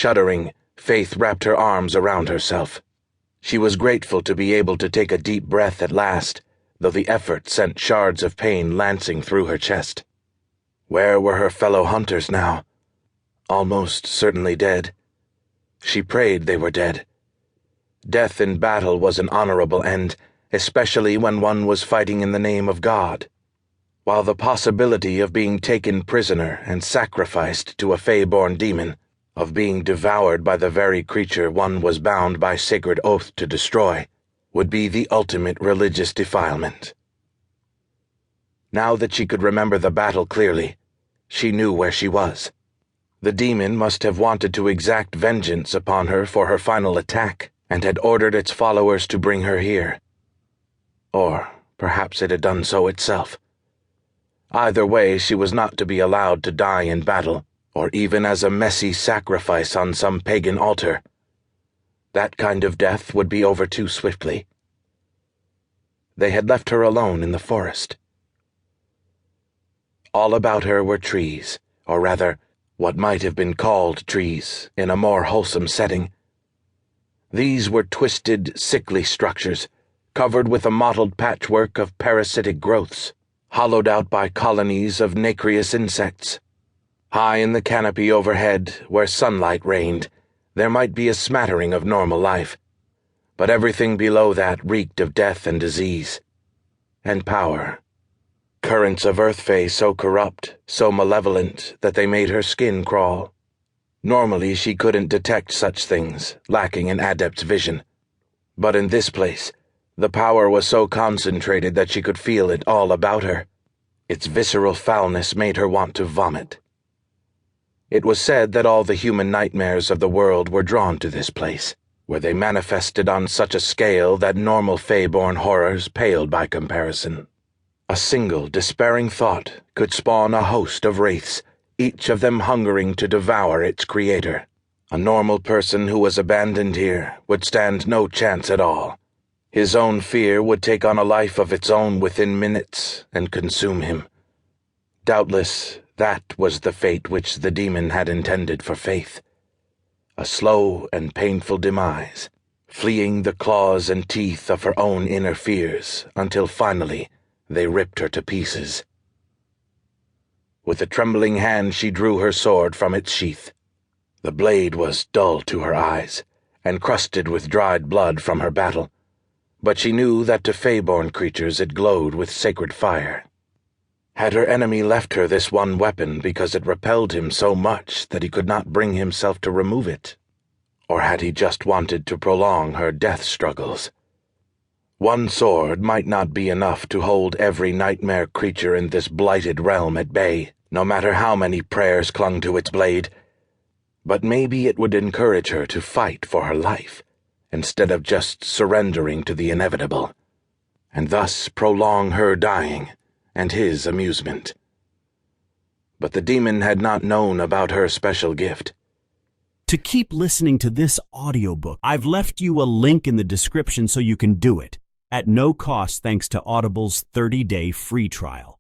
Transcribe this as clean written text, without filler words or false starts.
Shuddering, Faith wrapped her arms around herself. She was grateful to be able to take a deep breath at last, though the effort sent shards of pain lancing through her chest. Where were her fellow hunters now? Almost certainly dead. She prayed they were dead. Death in battle was an honorable end, especially when one was fighting in the name of God. While the possibility of being taken prisoner and sacrificed to a Fey-born demon, of being devoured by the very creature one was bound by sacred oath to destroy, would be the ultimate religious defilement. Now that she could remember the battle clearly, she knew where she was. The demon must have wanted to exact vengeance upon her for her final attack, and had ordered its followers to bring her here. Or perhaps it had done so itself. Either way, she was not to be allowed to die in battle, or even as a messy sacrifice on some pagan altar. That kind of death would be over too swiftly. They had left her alone in the forest. All about her were trees, or rather, what might have been called trees in a more wholesome setting. These were twisted, sickly structures, covered with a mottled patchwork of parasitic growths, hollowed out by colonies of nacreous insects. High in the canopy overhead, where sunlight reigned, there might be a smattering of normal life, but everything below that reeked of death and disease. And power. Currents of earth Fae so corrupt, so malevolent, that they made her skin crawl. Normally she couldn't detect such things, lacking an adept's vision. But in this place, the power was so concentrated that she could feel it all about her. Its visceral foulness made her want to vomit. It was said that all the human nightmares of the world were drawn to this place, where they manifested on such a scale that normal Fae-born horrors paled by comparison. A single despairing thought could spawn a host of wraiths, each of them hungering to devour its creator. A normal person who was abandoned here would stand no chance at all. His own fear would take on a life of its own within minutes and consume him. Doubtless, that was the fate which the demon had intended for Faith. A slow and painful demise, fleeing the claws and teeth of her own inner fears until finally they ripped her to pieces. With a trembling hand she drew her sword from its sheath. The blade was dull to her eyes, and crusted with dried blood from her battle, but she knew that to Fae-born creatures it glowed with sacred fire. Had her enemy left her this one weapon because it repelled him so much that he could not bring himself to remove it? Or had he just wanted to prolong her death struggles? One sword might not be enough to hold every nightmare creature in this blighted realm at bay, no matter how many prayers clung to its blade. But maybe it would encourage her to fight for her life, instead of just surrendering to the inevitable, and thus prolong her dying and his amusement. But the demon had not known about her special gift. To keep listening to this audiobook, I've left you a link in the description so you can do it, at no cost thanks to Audible's 30-day free trial.